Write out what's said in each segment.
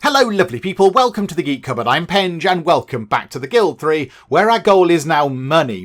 Hello lovely people, welcome to the Geek Cupboard, I'm Penge and welcome back to the Guild 3 where our goal is now money,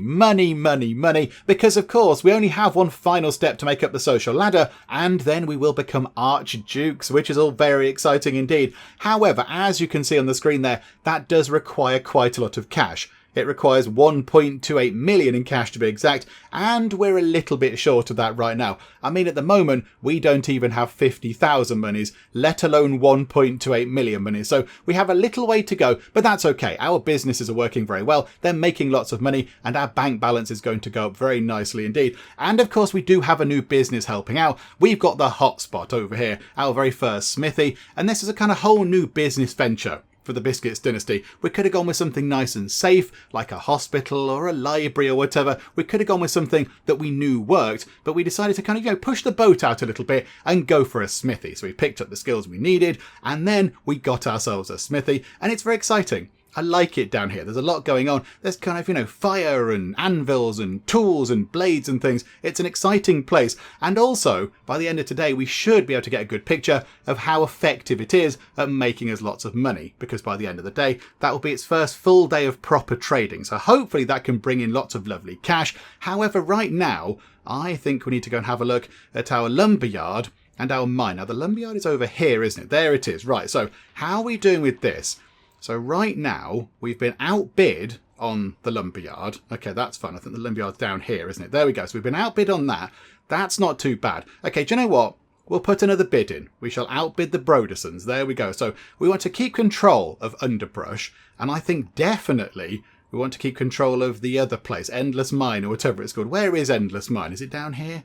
because of course we only have one final step to make up the social ladder and then we will become archdukes, which is all very exciting indeed. However, as you can see on the screen there, that does require quite a lot of cash. It requires 1.28 million in cash to be exact, and we're a little bit short of that right now. I mean, at the moment, we don't even have 50,000 monies, let alone 1.28 million monies. So we have a little way to go, but that's okay. Our businesses are working very well. They're making lots of money, and our bank balance is going to go up very nicely indeed. And of course, we do have a new business helping out. We've got the hotspot over here, our very first Smithy, and this is a kind of whole new business venture. For the Biscuits Dynasty, we could have gone with something nice and safe, like a hospital or a library or whatever. We could have gone with something that we knew worked, but we decided to kind of, push the boat out a little bit and go for a smithy. So we picked up the skills we needed, and then we got ourselves a smithy, and it's very exciting. I like it down here. There's a lot going on. There's kind of, fire and anvils and tools and blades and things. It's an exciting place. And also, by the end of today, we should be able to get a good picture of how effective it is at making us lots of money. Because by the end of the day, that will be its first full day of proper trading. So hopefully that can bring in lots of lovely cash. However, right now, I think we need to go and have a look at our lumberyard and our mine. Now, the lumberyard is over here, isn't it? There it is. Right, so how are we doing with this? So right now, we've been outbid on the lumberyard. Okay, that's fun. I think the lumberyard's down here, isn't it? There we go. So we've been outbid on that. That's not too bad. Okay, do you know what? We'll put another bid in. We shall outbid the Brodesons. There we go. So we want to keep control of underbrush. And I think definitely we want to keep control of the other place, Endless Mine or whatever it's called. Where is Endless Mine? Is it down here?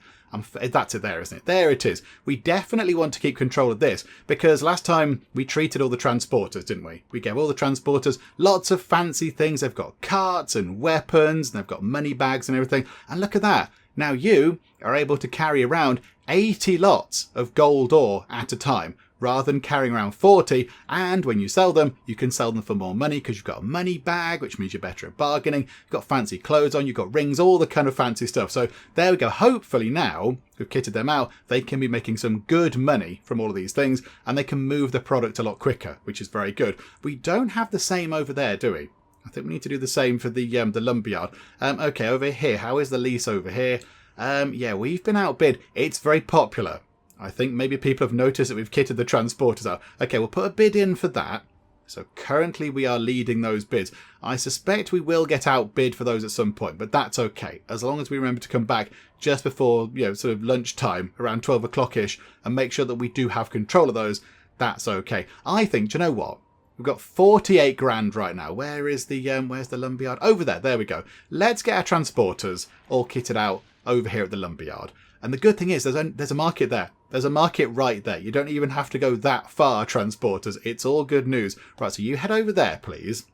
That's it there, isn't it? There it is. We definitely want to keep control of this because last time we treated all the transporters, didn't we? We gave all the transporters lots of fancy things. They've got carts and weapons and they've got money bags and everything. And look at that. Now you are able to carry around 80 lots of gold ore at a time, rather than carrying around 40, and when you sell them, you can sell them for more money because you've got a money bag, which means you're better at bargaining, you've got fancy clothes on, you've got rings, all the kind of fancy stuff. So there we go. Hopefully now, we've kitted them out, they can be making some good money from all of these things, and they can move the product a lot quicker, which is very good. We don't have the same over there, do we? I think we need to do the same for the lumberyard. Okay, over here, how is the lease over here? Yeah, we've been outbid. It's very popular. I think maybe people have noticed that we've kitted the transporters out. Okay, we'll put a bid in for that. So currently we are leading those bids. I suspect we will get outbid for those at some point, but that's okay. As long as we remember to come back just before, sort of lunchtime, around 12 o'clock-ish, and make sure that we do have control of those, that's okay. I think, do you know what? We've got 48 grand right now. Where's the lumberyard? Over there. There we go. Let's get our transporters all kitted out over here at the lumberyard. And the good thing is there's a market there. There's a market right there. You don't even have to go that far, transporters. It's all good news. Right, so you head over there, please.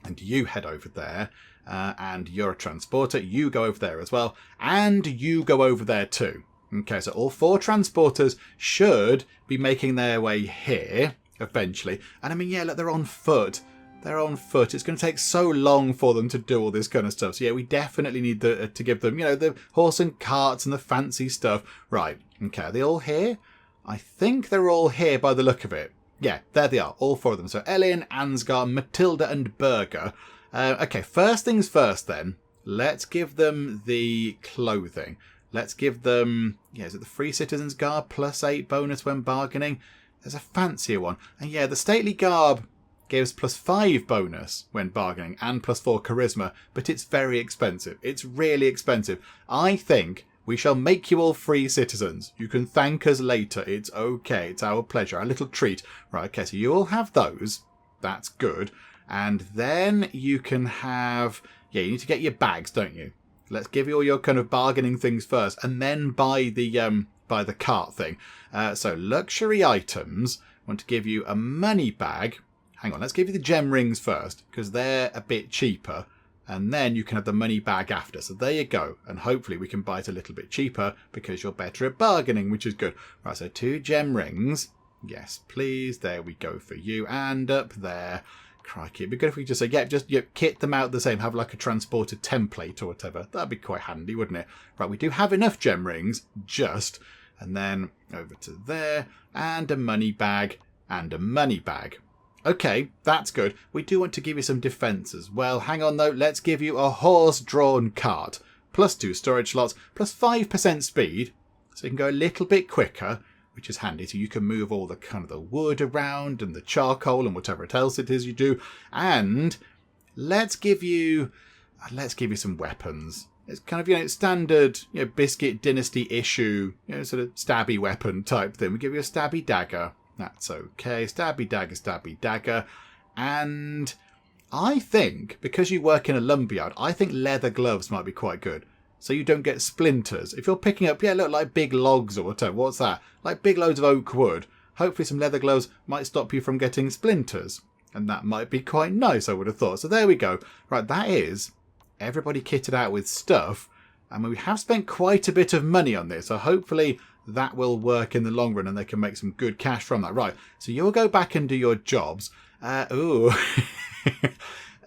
And you head over there. And you're a transporter. You go over there as well. And you go over there too. Okay, so all 4 transporters should be making their way here eventually. And I mean, yeah, look, they're on foot. They're on foot. It's going to take so long for them to do all this kind of stuff. So yeah, we definitely need to give them, the horse and carts and the fancy stuff. Right. Okay. Are they all here? I think they're all here by the look of it. Yeah, there they are. All 4 of them. So Elin, Ansgar, Matilda and Berger. Okay. First things first then. Let's give them the clothing. Let's give them, is it the Free Citizens Garb +8 bonus when bargaining? There's a fancier one. And yeah, the Stately Garb gives +5 bonus when bargaining and +4 charisma, but it's very expensive. It's really expensive. I think we shall make you all free citizens. You can thank us later. It's okay. It's our pleasure. Our little treat. Right, okay, so you all have those. That's good. And then you can have, you need to get your bags, don't you? Let's give you all your kind of bargaining things first and then buy the cart thing. So luxury items. I want to give you a money bag. Hang on, let's give you the gem rings first, because they're a bit cheaper. And then you can have the money bag after. So there you go. And hopefully we can buy it a little bit cheaper, because you're better at bargaining, which is good. Right, so 2 gem rings. Yes, please. There we go for you. And up there. Crikey, it'd be good if we just say, just kit them out the same. Have like a transporter template or whatever. That'd be quite handy, wouldn't it? Right, we do have enough gem rings, and then over to there. And a money bag. And a money bag. Okay, that's good. We do want to give you some defense as well. Hang on though, let's give you a horse-drawn cart. +2 storage slots, +5% speed. So you can go a little bit quicker, which is handy. So you can move all the kind of the wood around and the charcoal and whatever else it is you do. And let's give you some weapons. It's kind of, standard, biscuit dynasty issue, sort of stabby weapon type thing. We give you a stabby dagger. That's okay. Stabby dagger, stabby dagger. And I think, because you work in a lumberyard, I think leather gloves might be quite good. So you don't get splinters. If you're picking up, look, like big logs or whatever. What's that? Like big loads of oak wood. Hopefully some leather gloves might stop you from getting splinters. And that might be quite nice, I would have thought. So there we go. Right, that is everybody kitted out with stuff. I mean, we have spent quite a bit of money on this. So hopefully that will work in the long run and they can make some good cash from that. Right, so you'll go back and do your jobs. Oh,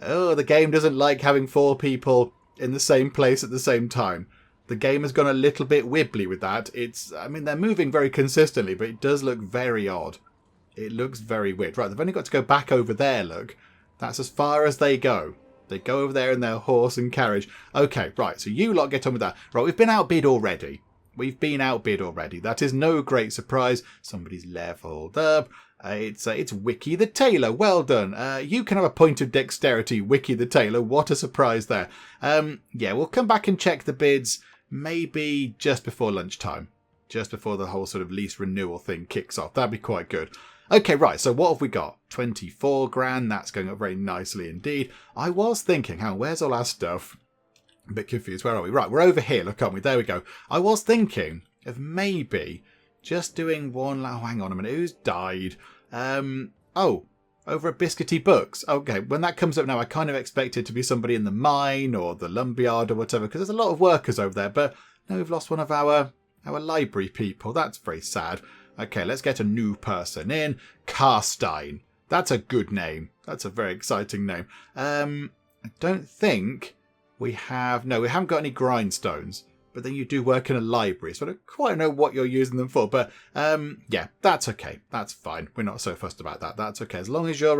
the game doesn't like having 4 people in the same place at the same time. The game has gone a little bit wibbly with that. They're moving very consistently, but it does look very odd. It looks very weird. Right, they've only got to go back over there, look. That's as far as they go. They go over there in their horse and carriage. Okay, right, so you lot get on with that. Right, we've been outbid already. That is no great surprise. Somebody's leveled up. It's Wiki the Tailor. Well done. You can have a point of dexterity, Wiki the Tailor. What a surprise there. We'll come back and check the bids maybe just before lunchtime. Just before the whole sort of lease renewal thing kicks off. That'd be quite good. Okay, right, so what have we got? 24 grand. That's going up very nicely indeed. I was thinking, where's all our stuff? I'm a bit confused. Where are we? Right, we're over here. Look, aren't we? There we go. I was thinking of maybe just doing one. Oh, hang on a minute. Who's died? Over at Biscuity Books. Okay, when that comes up now, I kind of expect it to be somebody in the mine or the lumberyard or whatever, because there's a lot of workers over there. But no, we've lost one of our library people. That's very sad. Okay, let's get a new person in. Carstein. That's a good name. That's a very exciting name. I don't think we haven't got any grindstones. But then you do work in a library, so I don't quite know what you're using them for. But that's okay. That's fine. We're not so fussed about that. That's okay. As long as you're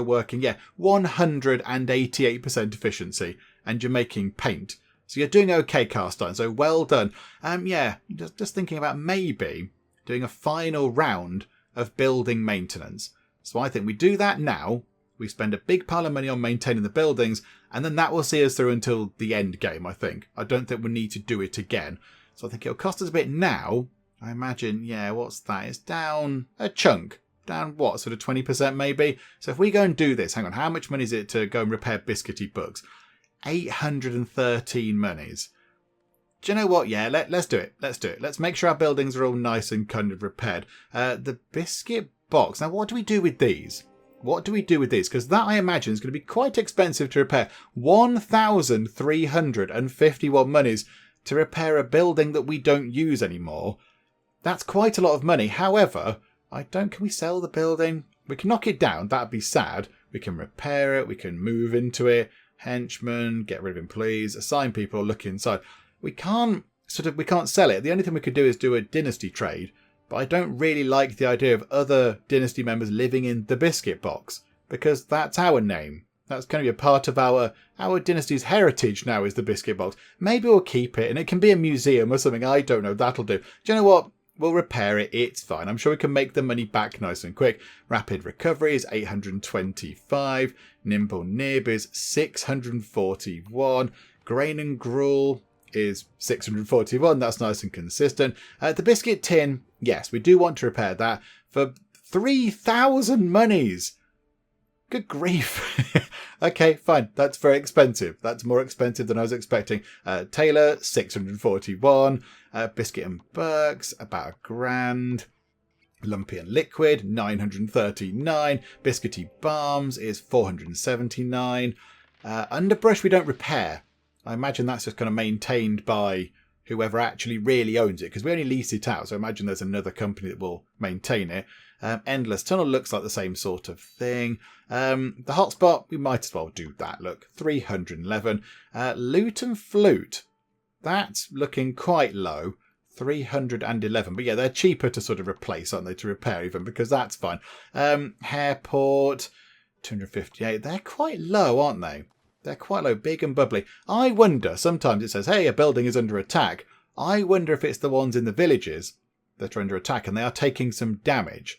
working, 188% efficiency, and you're making paint. So you're doing okay, Carstein. So well done. Just thinking about maybe doing a final round of building maintenance. So I think we do that now. We spend a big pile of money on maintaining the buildings, and then that will see us through until the end game, I think. I don't think we'll need to do it again. So I think it'll cost us a bit now. I imagine, what's that? It's down a chunk. Down what, sort of 20% maybe? So if we go and do this, hang on, how much money is it to go and repair Biscuity Books? 813 monies. Do you know what? Let's do it. Let's make sure our buildings are all nice and kind of repaired. The biscuit box. Now, what do we do with these? Because that, I imagine, is going to be quite expensive to repair. 1,351 monies to repair a building that we don't use anymore. That's quite a lot of money. However, can we sell the building? We can knock it down. That'd be sad. We can repair it. We can move into it. Henchmen, get rid of employees, assign people, look inside. We can't sell it. The only thing we could do is do a dynasty trade. But I don't really like the idea of other dynasty members living in the biscuit box, because that's our name. That's going to be a part of our dynasty's heritage now, is the biscuit box. Maybe we'll keep it and it can be a museum or something. I don't know. That'll do. Do you know what? We'll repair it. It's fine. I'm sure we can make the money back nice and quick. Rapid recovery is 825. Nimble nib is 641. Grain and gruel is 641. That's nice and consistent. The biscuit tin, yes, we do want to repair that for 3,000 monies. Good grief. Okay, fine. That's very expensive. That's more expensive than I was expecting. Taylor, 641. Biscuit and Burks, about £1,000. Lumpy and Liquid, 939. Biscuity Balms is 479. Underbrush we don't repair. I imagine that's just kind of maintained by whoever actually really owns it, because we only lease it out, so I imagine there's another company that will maintain it. Endless Tunnel looks like the same sort of thing. The hotspot, we might as well do that, look, 311. Loot and Flute, that's looking quite low, 311. But yeah, they're cheaper to sort of replace, aren't they? To repair even, because that's fine. Hairport, 258. They're quite low, aren't they? They're quite low, big and bubbly. I wonder, sometimes it says, hey, a building is under attack. I wonder if it's the ones in the villages that are under attack and they are taking some damage.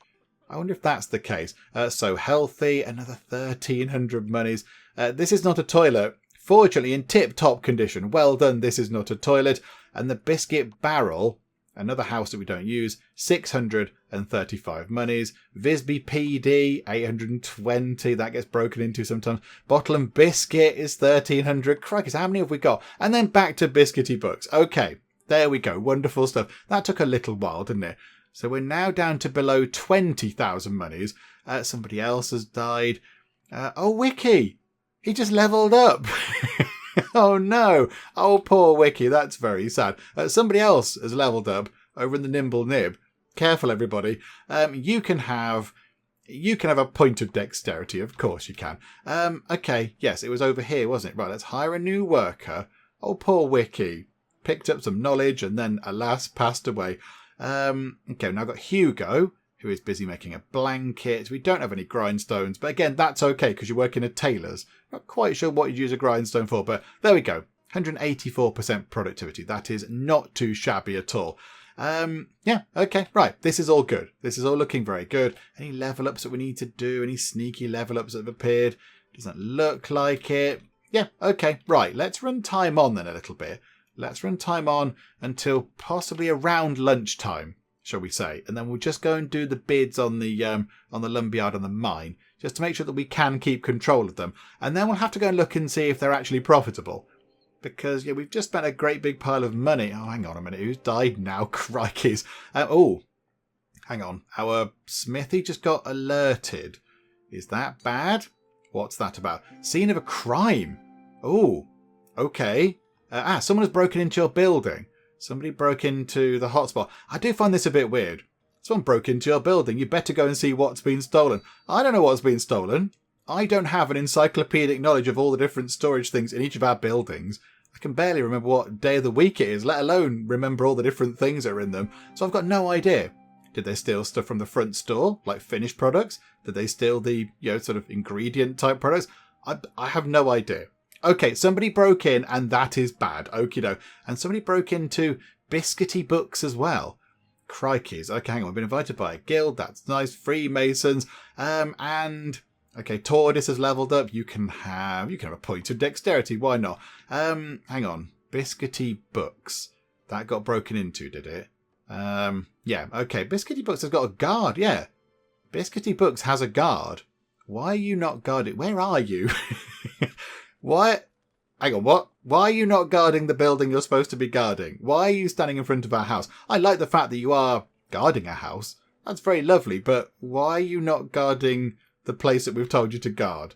I wonder if that's the case. So healthy, another 1,300 monies. This is not a toilet. Fortunately, in tip-top condition. Well done, this is not a toilet. And the biscuit barrel, another house that we don't use, 635 monies. Visby PD, 820. That gets broken into sometimes. Bottle and biscuit is 1,300. Crikey, so how many have we got? And then back to biscuity books. Okay, there we go. Wonderful stuff. That took a little while, didn't it? So we're now down to below 20,000 monies. Somebody else has died. Oh, Wiki. He just leveled up. Oh, no. Oh, poor Wiki. That's very sad. Somebody else has leveled up over in the Nimble Nib. Careful, everybody. You can have a point of dexterity. Of course you can. Okay. Yes, it was over here, wasn't it? Right, let's hire a new worker. Oh, poor Wiki. Picked up some knowledge and then, alas, passed away. Okay, now I've got Hugo, who is busy making a blanket. We don't have any grindstones, but again, that's okay because you work in a tailor's. Not quite sure what you'd use a grindstone for, but there we go. 184% productivity. That is not too shabby at all. Yeah, okay, right. This is all good. This is all looking very good. Any level ups that we need to do? Any sneaky level ups that have appeared? Doesn't look like it. Yeah, okay, right. Let's run time on then a little bit. Let's run time on until possibly around lunchtime, shall we say. And then we'll just go and do the bids on the lumberyard and the mine, just to make sure that we can keep control of them. And then we'll have to go and look and see if they're actually profitable. Because, yeah, we've just spent a great big pile of money. Oh, hang on a minute. Who's died now? Crikeys. Oh, hang on. Our Smithy just got alerted. Is that bad? What's that about? Scene of a crime. Oh, okay. Someone has broken into your building. Somebody broke into the hotspot. I do find this a bit weird. Someone broke into your building. You better go and see what's been stolen. I don't know what's been stolen. I don't have an encyclopedic knowledge of all the different storage things in each of our buildings. I can barely remember what day of the week it is, let alone remember all the different things that are in them. So I've got no idea. Did they steal stuff from the front store, like finished products? Did they steal the, sort of ingredient type products? I have no idea. Okay, somebody broke in, and that is bad. Okie doke. And somebody broke into biscuity books as well. Crikeys. Okay, hang on. We've been invited by a guild. That's nice. Freemasons. And okay, Tortoise has leveled up. You can have a point of dexterity. Why not? Hang on. Biscuity books. That got broken into, did it? Yeah. Okay. Biscuity books has got a guard. Yeah. Biscuity books has a guard. Why are you not guarding? Where are you? Why? Hang on, what? Why are you not guarding the building you're supposed to be guarding? Why are you standing in front of our house? I like the fact that you are guarding a house. That's very lovely, but why are you not guarding the place that we've told you to guard?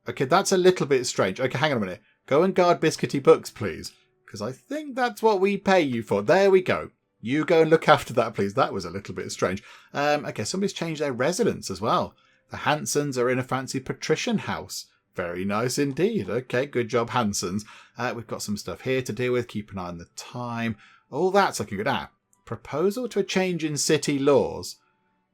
Okay, that's a little bit strange. Okay, hang on a minute. Go and guard biscuity books, please. Because I think that's what we pay you for. There we go. You go and look after that, please. That was a little bit strange. Okay, somebody's changed their residence as well. The Hansons are in a fancy patrician house. Very nice indeed. Okay, good job, Hansons. We've got some stuff here to deal with. Keep an eye on the time. All that's looking good. Proposal to a change in city laws.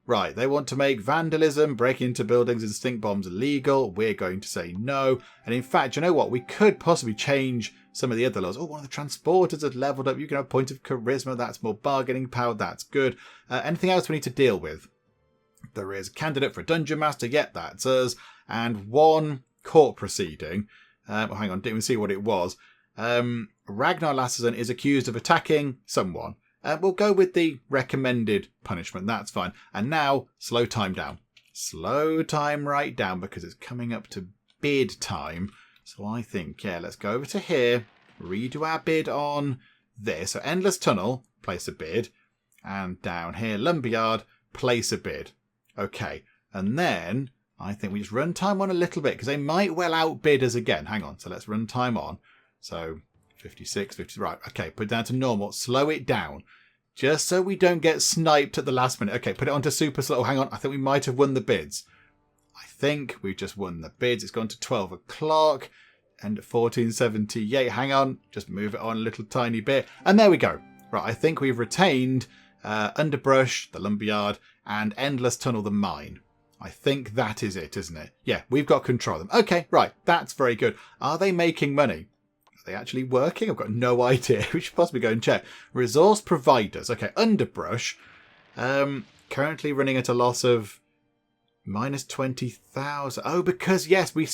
Right, they want to make vandalism, breaking into buildings and stink bombs illegal. We're going to say no. And in fact, you know what? We could possibly change some of the other laws. Oh, one of the transporters has leveled up. You can have a point of charisma. That's more bargaining power. That's good. Anything else we need to deal with? There is a candidate for a dungeon master. Yep, that's us. And one court proceeding. Hang on, didn't even see what it was. Ragnar Lasseson is accused of attacking someone. We'll go with the recommended punishment. That's fine. And now, slow time down. Slow time right down because it's coming up to bid time. So I think, yeah, let's go over to here. Redo our bid on this. So Endless Tunnel, place a bid. And down here, Lumberyard, place a bid. Okay. And then I think we just run time on a little bit because they might well outbid us again. Hang on. So let's run time on. So 56, 50. Right. Okay. Put it down to normal. Slow it down. Just so we don't get sniped at the last minute. Okay. Put it onto super slow. Hang on. I think we might have won the bids. I think we've just won the bids. It's gone to 12 o'clock. And at 1478. Hang on. Just move it on a little tiny bit. And there we go. Right, I think we've retained Underbrush, the lumberyard, and Endless Tunnel, the mine. I think that is it, isn't it? Yeah, we've got control of them. Okay, right, that's very good. Are they making money? Are they actually working? I've got no idea. We should possibly go and check. Resource providers. Okay, Underbrush. Currently running at a loss of minus 20,000. Oh, because, yes, we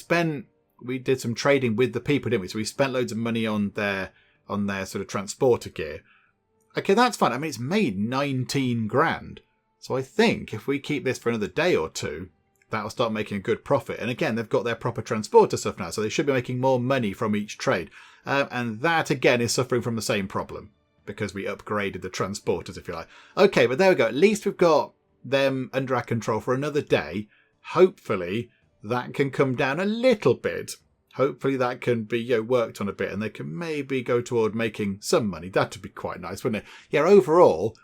did some trading with the people, didn't we? So we spent loads of money on their sort of transporter gear. Okay, that's fine. I mean, it's made 19 grand. So I think if we keep this for another day or two, that'll start making a good profit. And again, they've got their proper transporter stuff now, so they should be making more money from each trade. And that, again, is suffering from the same problem because we upgraded the transporters, if you like. Okay, but there we go. At least we've got them under our control for another day. Hopefully, that can come down a little bit. Hopefully that can be worked on a bit and they can maybe go toward making some money. That would be quite nice, wouldn't it? Yeah, overall,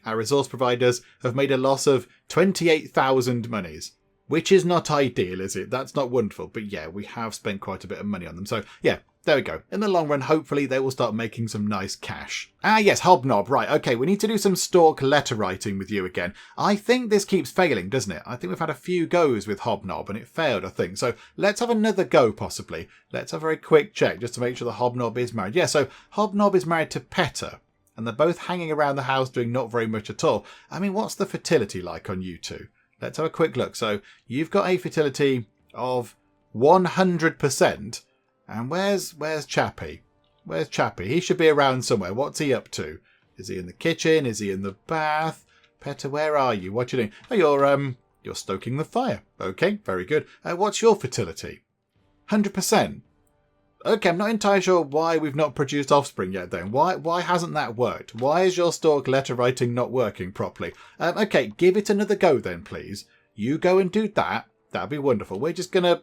our resource providers have made a loss of 28,000 monies, which is not ideal, is it? That's not wonderful. But yeah, we have spent quite a bit of money on them. So yeah, there we go. In the long run, hopefully they will start making some nice cash. Ah, yes, Hobnob. Right, okay, we need to do some Stork letter writing with you again. I think this keeps failing, doesn't it? I think we've had a few goes with Hobnob and it failed, I think. So let's have another go, possibly. Let's have a very quick check just to make sure the Hobnob is married. Yeah, so Hobnob is married to Petter. And they're both hanging around the house doing not very much at all. I mean, what's the fertility like on you two? Let's have a quick look. So you've got a fertility of 100%. And where's Chappie? Where's Chappie? He should be around somewhere. What's he up to? Is he in the kitchen? Is he in the bath? Petter, where are you? What are you doing? Oh, you're stoking the fire. Okay, very good. What's your fertility? 100%. Okay, I'm not entirely sure why we've not produced Offspring yet then. Why hasn't that worked? Why is your Stork letter writing not working properly? Okay, give it another go then, please. You go and do that. That'd be wonderful. We're just gonna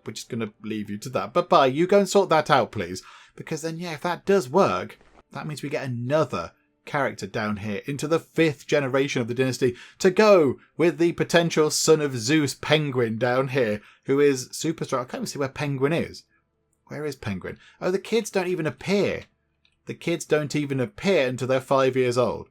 leave you to that. Bye-bye. You go and sort that out, please. Because then, yeah, if that does work, that means we get another character down here into the 5th generation of the dynasty to go with the potential son of Zeus Penguin down here, who is super strong. I can't even see where Penguin is. Where is Penguin? Oh, the kids don't even appear. The kids don't even appear until they're 5 years old.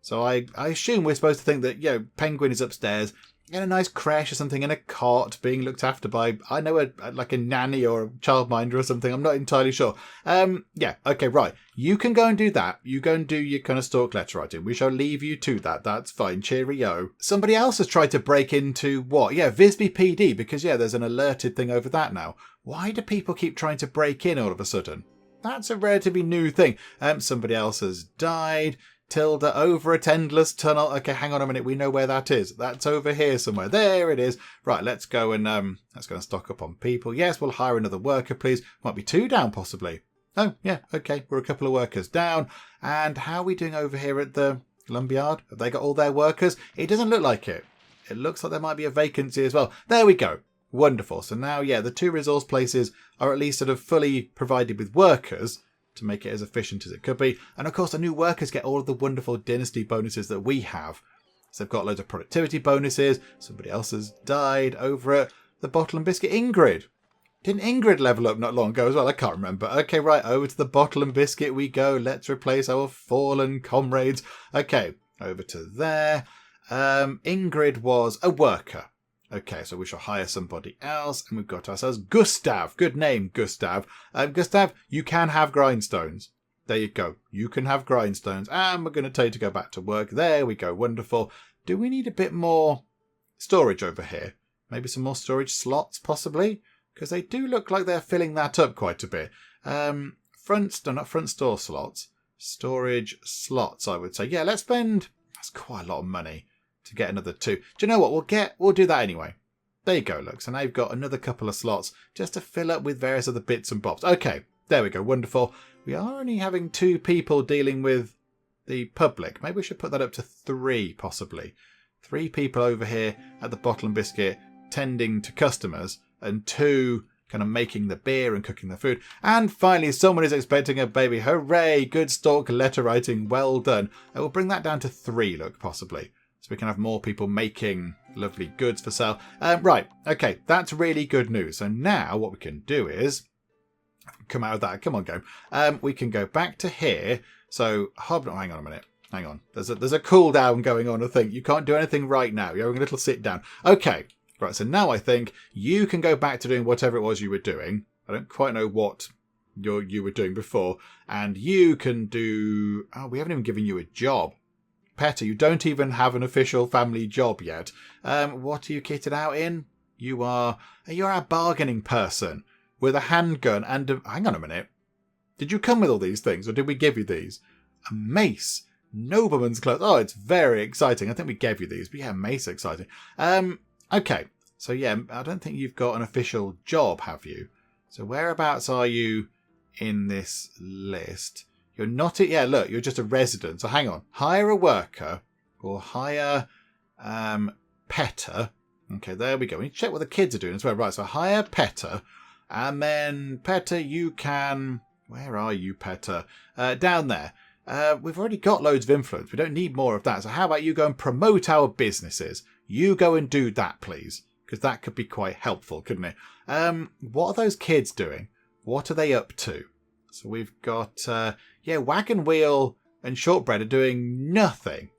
So I assume we're supposed to think that, Penguin is upstairs in a nice creche or something, in a cot, being looked after by, I know, like a nanny or a childminder or something. I'm not entirely sure. Yeah, okay, right. You can go and do that. You go and do your kind of Stork letter writing. We shall leave you to that. That's fine. Cheerio. Somebody else has tried to break into what? Yeah, Visby PD, because, yeah, there's an alerted thing over that now. Why do people keep trying to break in all of a sudden? That's a relatively new thing. Somebody else has died. Tilda over at Endless Tunnel. Okay, hang on a minute. We know where that is. That's over here somewhere. There it is. Right, let's go and stock up on people. Yes, we'll hire another worker, please. Might be 2 down, possibly. Oh, yeah, okay. We're a couple of workers down. And how are we doing over here at the lumberyard? Have they got all their workers? It doesn't look like it. It looks like there might be a vacancy as well. There we go. Wonderful. So now, yeah, the 2 resource places are at least sort of fully provided with workers to make it as efficient as it could be. And of course, the new workers get all of the wonderful dynasty bonuses that we have. So they've got loads of productivity bonuses. Somebody else has died over at the Bottle and Biscuit. Ingrid. Didn't Ingrid level up not long ago as well? I can't remember. Okay, right, over to the Bottle and Biscuit we go. Let's replace our fallen comrades. Okay, over to there. Ingrid was a worker. Okay, so we shall hire somebody else, and we've got ourselves Gustav. Good name, Gustav. Gustav, you can have grindstones. There you go. You can have grindstones, and we're going to tell you to go back to work. There we go. Wonderful. Do we need a bit more storage over here? Maybe some more storage slots, possibly? Because they do look like they're filling that up quite a bit. Not front store slots. Storage slots, I would say. Yeah, let's spend... That's quite a lot of money to get another 2. Do you know what? We'll do that anyway. There you go, look. So now you've got another couple of slots just to fill up with various other bits and bobs. Okay, there we go. Wonderful. We are only having 2 people dealing with the public. Maybe we should put that up to 3, possibly. 3 people over here at the Bottle and Biscuit tending to customers, and 2 kind of making the beer and cooking the food. And finally, someone is expecting a baby. Hooray! Good Stork letter writing. Well done. I will bring that down to 3, look, possibly. So we can have more people making lovely goods for sale. Right, okay, that's really good news. So now what we can do is come out of that. Come on, go. We can go back to here. So hang on a minute. Hang on. There's a cooldown going on, I think. You can't do anything right now. You're having a little sit down. Okay. Right, so now I think you can go back to doing whatever it was you were doing. I don't quite know what you were doing before. And you can do... Oh, we haven't even given you a job. Petter, you don't even have an official family job yet. What are you kitted out in? You're a bargaining person with a handgun and a... Hang on a minute. Did you come with all these things, or did we give you these? A mace. Nobleman's clothes. Oh, it's very exciting. I think we gave you these, but yeah, mace exciting. Okay. So yeah, I don't think you've got an official job, have you? So whereabouts are you in this list? You're not... Yeah, look, you're just a resident. So hang on. Hire a worker or hire Petter. Okay, there we go. We need to check what the kids are doing as well. Right, so hire Petter. And then, Petter, you can... Where are you, Petter? Down there. We've already got loads of influence. We don't need more of that. So how about you go and promote our businesses? You go and do that, please. Because that could be quite helpful, couldn't it? What are those kids doing? What are they up to? So we've got... Wagon Wheel and Shortbread are doing nothing.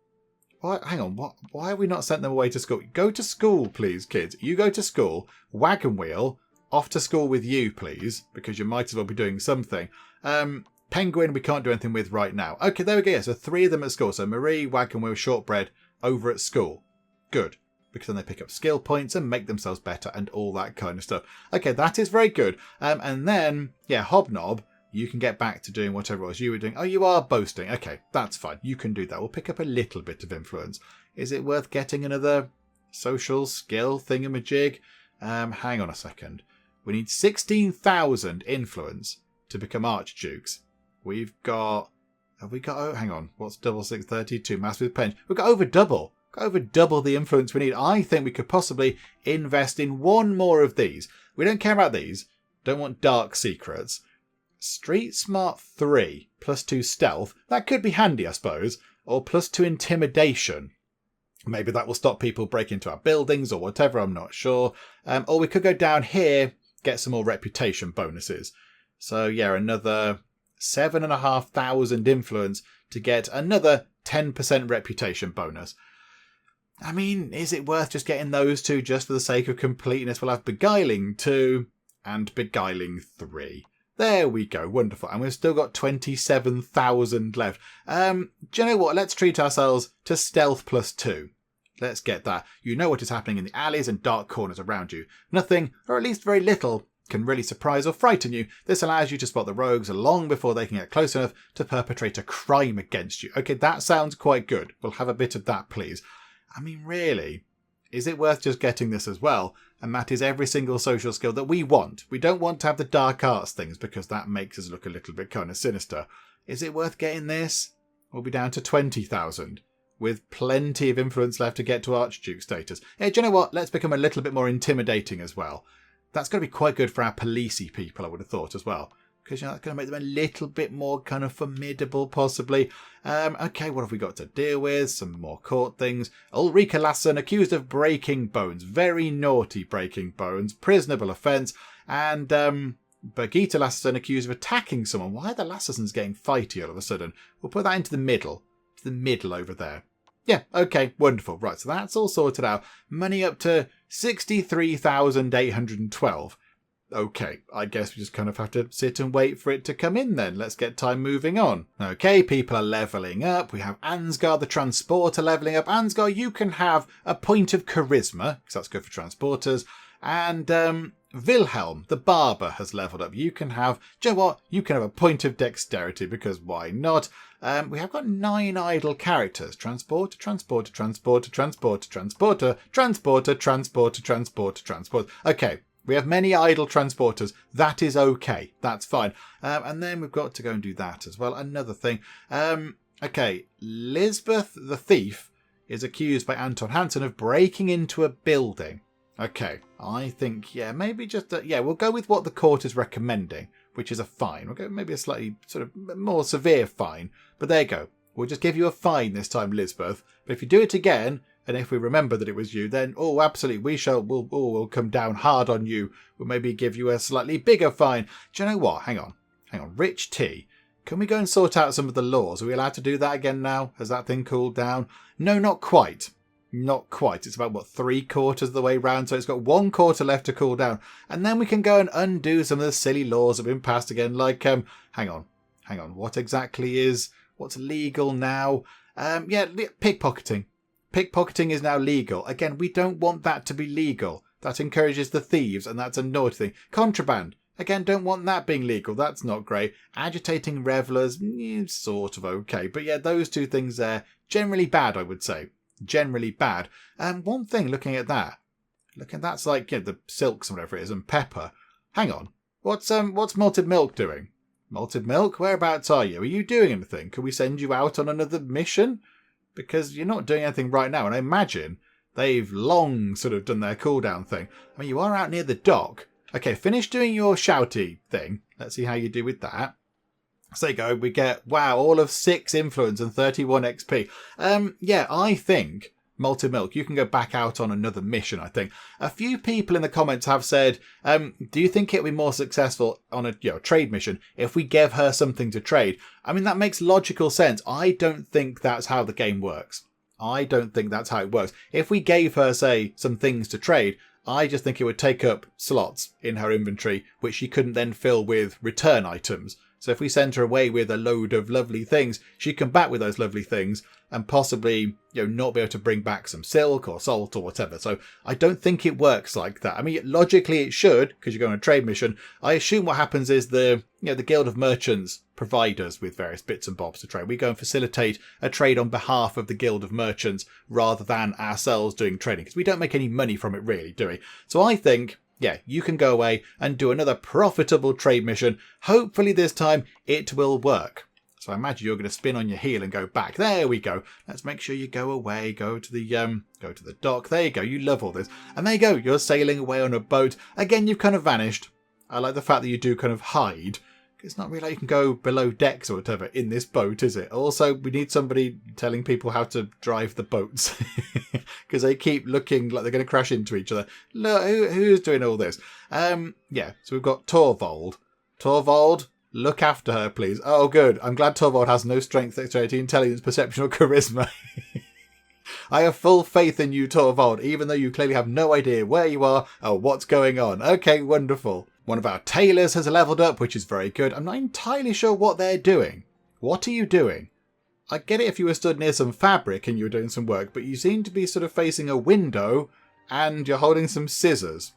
What? Hang on. Why have we not sent them away to school? Go to school, please, kids. You go to school. Wagon Wheel... Off to school with you, please, because you might as well be doing something. Penguin, we can't do anything with right now. Okay, there we go. Yeah, so 3 of them at school. So Marie, Wagon Wheel, Shortbread over at school. Good, because then they pick up skill points and make themselves better and all that kind of stuff. Okay, that is very good. And then, yeah, Hobnob, you can get back to doing whatever else you were doing. Oh, you are boasting. Okay, that's fine. You can do that. We'll pick up a little bit of influence. Is it worth getting another social skill thingamajig? Hang on a second. We need 16,000 influence to become archdukes. We've got... Have we got... Oh, hang on. What's double 632? Mass with pension. We've got over double. Got over double the influence we need. I think we could possibly invest in one more of these. We don't care about these. Don't want dark secrets. Street Smart 3 plus 2 stealth. That could be handy, I suppose. Or plus 2 intimidation. Maybe that will stop people breaking into our buildings or whatever. I'm not sure. Or we could go down here... Get some more reputation bonuses. So yeah, another 7,500 influence to get another 10% reputation bonus. I mean, is it worth just getting those 2 just for the sake of completeness? We'll have Beguiling 2 and Beguiling 3. There we go, wonderful. And we've still got 27,000 left. Do you know what? Let's treat ourselves to Stealth plus 2. Let's get that. You know what is happening in the alleys and dark corners around you. Nothing, or at least very little, can really surprise or frighten you. This allows you to spot the rogues long before they can get close enough to perpetrate a crime against you. Okay, that sounds quite good. We'll have a bit of that, please. I mean, really, is it worth just getting this as well? And that is every single social skill that we want. We don't want to have the dark arts things because that makes us look a little bit kind of sinister. Is it worth getting this? We'll be down to 20,000. With plenty of influence left to get to Archduke status. Hey, do you know what? Let's become a little bit more intimidating as well. That's going to be quite good for our policey people, I would have thought, as well. Because that's going to make them a little bit more kind of formidable, possibly. Okay, what have we got to deal with? Some more court things. Ulrika Lassen, accused of breaking bones. Very naughty breaking bones. Prisonable offence. And Birgitta Lassen, accused of attacking someone. Why are the Lassens getting fighty all of a sudden? We'll put that into the middle. To the middle over there. Yeah, okay, wonderful. Right, so that's all sorted out. Money up to 63,812. Okay, I guess we just kind of have to sit and wait for it to come in then. Let's get time moving on. Okay, people are levelling up. We have Ansgar the Transporter levelling up. Ansgar, you can have a point of charisma, because that's good for transporters. And Wilhelm, the barber, has levelled up. You can have, do you know what? You can have a point of dexterity, because why not? We have got 9 idle characters. Transporter, transporter, transporter, transporter, transporter, transporter, transporter, transporter, transporter. Okay, we have many idle transporters. That is okay. That's fine. And then we've got to go and do that as well. Another thing. Okay, Lisbeth the Thief is accused by Anton Hansen of breaking into a building. Okay, I think, yeah, maybe just, we'll go with what the court is recommending, which is a fine. We'll go maybe a slightly sort of more severe fine. But there you go. We'll just give you a fine this time, Lisbeth. But if you do it again, and if we remember that it was you, then, oh, absolutely, we'll come down hard on you. We'll maybe give you a slightly bigger fine. Do you know what? Hang on. Rich T. Can we go and sort out some of the laws? Are we allowed to do that again now? Has that thing cooled down? No, not quite. Not quite. It's about, what, 3/4 of the way round, so it's got 1/4 left to cool down. And then we can go and undo some of the silly laws that have been passed again, like, hang on. What's legal now? Pickpocketing. Pickpocketing is now legal. Again, we don't want that to be legal. That encourages the thieves, and that's a naughty thing. Contraband. Again, don't want that being legal. That's not great. Agitating revellers, sort of okay. But yeah, those two things there, generally bad, I would say. Generally bad. One thing, looking at that's like, the silks and whatever it is, and pepper. Hang on. What's malted milk doing? Malted milk? Whereabouts are you? Are you doing anything? Can we send you out on another mission? Because you're not doing anything right now, and I imagine they've long sort of done their cooldown thing. I mean, you are out near the dock. Okay, finish doing your shouty thing. Let's see how you do with that. So there you go. We get, wow, all of 6 influence and 31 XP. I think malted milk, you can go back out on another mission, I think. A few people in the comments have said, do you think it'll be more successful on a trade mission if we gave her something to trade? I mean, that makes logical sense. I don't think that's how the game works. I don't think that's how it works. If we gave her, say, some things to trade, I just think it would take up slots in her inventory, which she couldn't then fill with return items. So if we send her away with a load of lovely things, she'd come back with those lovely things and possibly, not be able to bring back some silk or salt or whatever. So I don't think it works like that. I mean, logically it should, because you're going on a trade mission. I assume what happens is the Guild of Merchants provide us with various bits and bobs to trade. We go and facilitate a trade on behalf of the Guild of Merchants rather than ourselves doing trading, because we don't make any money from it really, do we? So I think, you can go away and do another profitable trade mission. Hopefully this time it will work. So I imagine you're going to spin on your heel and go back. There we go. Let's make sure you go away. Go to the dock. There you go. You love all this. And there you go. You're sailing away on a boat. Again, you've kind of vanished. I like the fact that you do kind of hide. It's not really like you can go below decks or whatever in this boat, is it? Also, we need somebody telling people how to drive the boats. Because they keep looking like they're going to crash into each other. Look, who's doing all this? So we've got Torvald. Torvald, look after her, please. Oh, good. I'm glad Torvald has no strength, dexterity, intelligence, perception, or charisma. I have full faith in you, Torvald, even though you clearly have no idea where you are or what's going on. Okay, wonderful. One of our tailors has leveled up, which is very good. I'm not entirely sure what they're doing. What are you doing? I get it if you were stood near some fabric and you were doing some work, but you seem to be sort of facing a window and you're holding some scissors.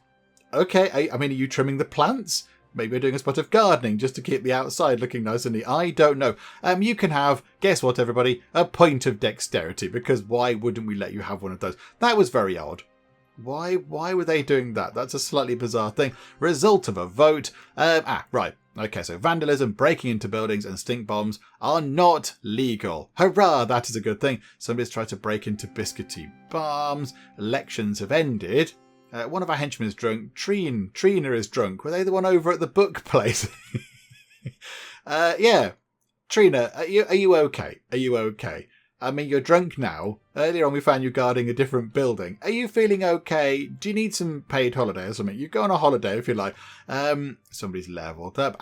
Okay, I mean, are you trimming the plants? Maybe you're doing a spot of gardening just to keep the outside looking nice and neat. I don't know. You can have, guess what, everybody? A point of dexterity, because why wouldn't we let you have one of those? That was very odd. Why were they doing that? That's a slightly bizarre thing. Result of a vote. Right. Okay, so vandalism, breaking into buildings and stink bombs are not legal. Hurrah, that is a good thing. Somebody's tried to break into biscuity barns. Elections have ended. One of our henchmen is drunk. Trina is drunk. Were they the one over at the book place? Trina, are you okay? Are you okay? I mean, you're drunk now. Earlier on we found you guarding a different building. Are you feeling okay? Do you need some paid holiday or something? You go on a holiday if you like. Somebody's leveled up.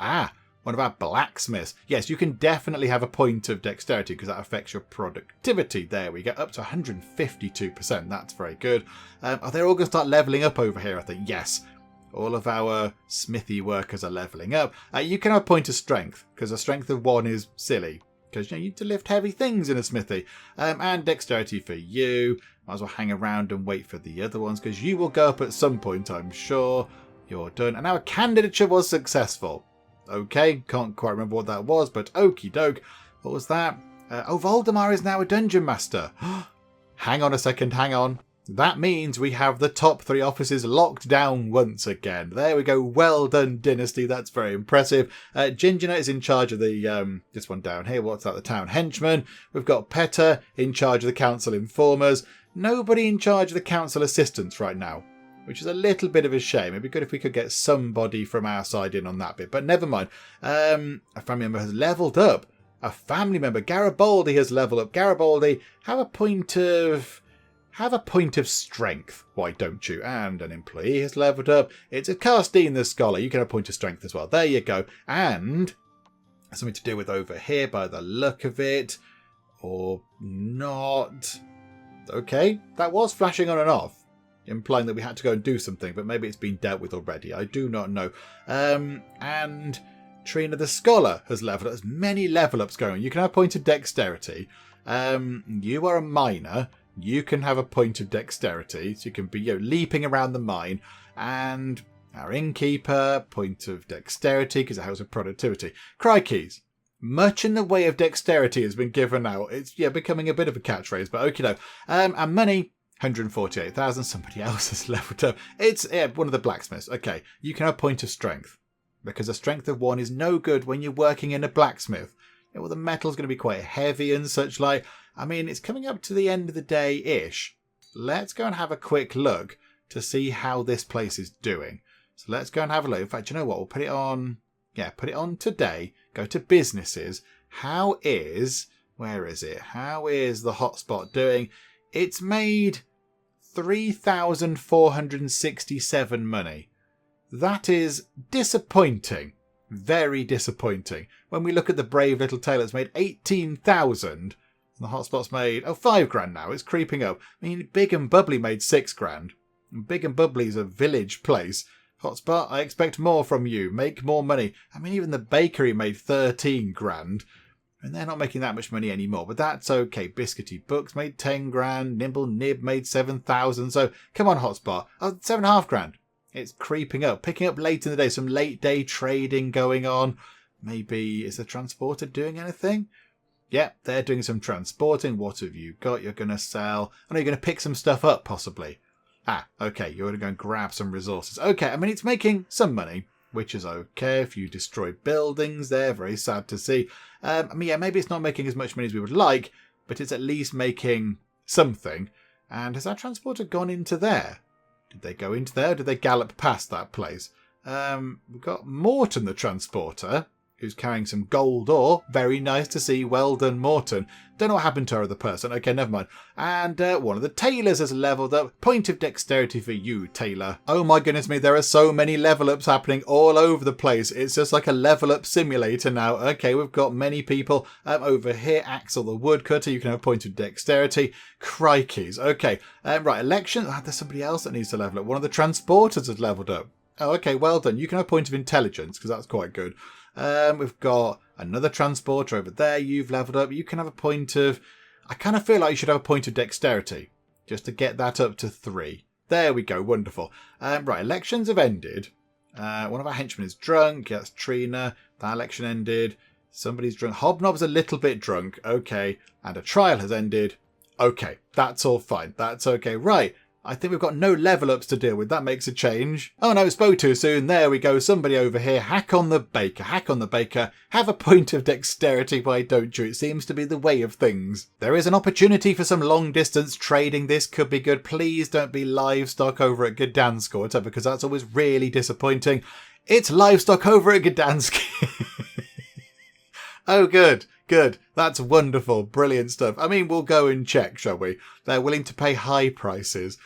One of our blacksmiths. Yes, you can definitely have a point of dexterity because that affects your productivity. There we go. Up to 152%. That's very good. They're all going to start leveling up over here, I think. Yes. All of our Smithy workers are leveling up. You can have a point of strength because a strength of 1 is silly. Because you need to lift heavy things in a smithy. And dexterity for you. Might as well hang around and wait for the other ones, because you will go up at some point, I'm sure. You're done. And our candidature was successful. Okay, can't quite remember what that was, but okie doke. What was that? Voldemar is now a dungeon master. Hang on a second, hang on. That means we have the top 3 offices locked down once again. There we go. Well done, Dynasty. That's very impressive. Gingina is in charge of the this one down here. What's that? The town henchman. We've got Petter in charge of the council informers. Nobody in charge of the council assistants right now, which is a little bit of a shame. It'd be good if we could get somebody from our side in on that bit, but never mind. A family member has leveled up. A family member, Garibaldi, has leveled up. Garibaldi, have a point of strength, why don't you? And an employee has leveled up. It's a Carstine the Scholar. You can have a point of strength as well. There you go. And Something to deal with over here by the look of it. Or not. Okay, that was flashing on and off, implying that we had to go and do something, but maybe it's been dealt with already. I do not know. And Trina the Scholar has leveled up. There's many level ups going on. You can have a point of dexterity. You are a miner. You can have a point of dexterity. So you can be leaping around the mine. And our innkeeper, point of dexterity, because it has a productivity. Crikeys. Much in the way of dexterity has been given out. It's becoming a bit of a catchphrase, but okay, no. And money, 148,000. Somebody else has leveled up. It's one of the blacksmiths. Okay, you can have a point of strength, because a strength of 1 is no good when you're working in a blacksmith. Well, the metal's going to be quite heavy and such like. I mean, it's coming up to the end of the day-ish. Let's go and have a quick look to see how this place is doing. So let's go and have a look. In fact, you know what? We'll put it on. Yeah, put it on today. Go to businesses. Where is it? How is the hotspot doing? It's made 3,467 money. That is disappointing. Very disappointing. When we look at the brave little tailor, it's made 18,000. The hotspot's made, 5 grand now. It's creeping up. I mean, Big and Bubbly made 6 grand. And Big and Bubbly's a village place. Hotspot, I expect more from you. Make more money. I mean, even the bakery made 13 grand. And they're not making that much money anymore. But that's okay. Biscuity Books made 10 grand. Nimble Nib made 7,000. So, come on, Hotspot. 7.5 grand. It's creeping up. Picking up late in the day. Some late day trading going on. Maybe, is the transporter doing anything? Yep, they're doing some transporting. What have you got? You're going to sell. I know you're going to pick some stuff up, possibly. Okay, you're going to go and grab some resources. Okay, I mean, it's making some money, which is okay. If you destroy buildings, they're very sad to see. I mean, yeah, maybe it's not making as much money as we would like, but it's at least making something. And has our transporter gone into there? Did they go into there, or did they gallop past that place? We've got Morton the transporter, who's carrying some gold ore. Very nice to see. Well done, Morton. Don't know what happened to our other person. Okay, never mind. And one of the tailors has leveled up. Point of dexterity for you, tailor. Oh my goodness me, there are so many level ups happening all over the place. It's just like a level up simulator now. Okay, we've got many people over here. Axel the woodcutter, you can have a point of dexterity. Crikeys. Okay, right, election. There's somebody else that needs to level up. One of the transporters has leveled up. Oh, okay, well done. You can have a point of intelligence, because that's quite good. We've got another transporter over there. You've leveled up. You can have a point of... I kind of feel like you should have a point of dexterity, just to get that up to 3. There we go. Wonderful. Right, elections have ended. One of our henchmen is drunk. Yeah, that's Trina. That election ended. Somebody's drunk. Hobnob's a little bit drunk. Okay. And a trial has ended. Okay, that's all fine. That's okay. Right. I think we've got no level ups to deal with. That makes a change. Oh no, spoke too soon. There we go. Somebody over here. Hack on the baker. Hack on the baker. Have a point of dexterity, why don't you? It seems to be the way of things. There is an opportunity for some long distance trading. This could be good. Please don't be livestock over at Gdansk, because that's always really disappointing. It's livestock over at Gdansk. Oh, good. Good. That's wonderful. Brilliant stuff. I mean, we'll go and check, shall we? They're willing to pay high prices.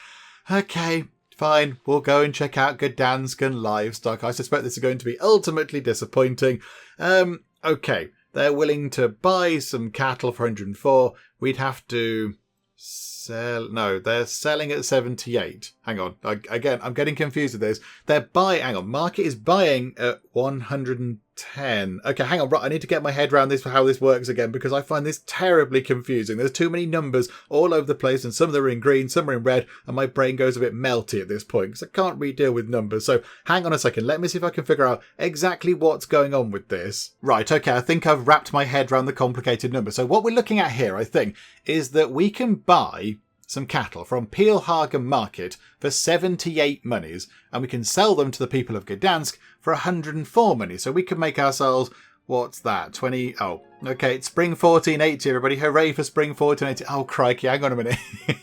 Okay, fine. We'll go and check out Gdansk and livestock. I suspect this is going to be ultimately disappointing. Okay. They're willing to buy some cattle for 104. We'd have to sell... No, they're selling at 78. Hang on. Again, I'm getting confused with this. They're buying... Hang on. Market is buying at 110. Okay, hang on. Right, I need to get my head around this for how this works again, because I find this terribly confusing. There's too many numbers all over the place, and some of them are in green, some are in red, and my brain goes a bit melty at this point because I can't really deal with numbers. So hang on a second. Let me see if I can figure out exactly what's going on with this. Right, okay, I think I've wrapped my head around the complicated numbers. So what we're looking at here, I think, is that we can buy some cattle from Peelhagen Market for 78 monies, and we can sell them to the people of Gdansk for 104 money. So we could make ourselves, what's that, 20... Oh, okay, it's Spring 1480, everybody. Hooray for Spring 1480. Oh, crikey, hang on a minute. We've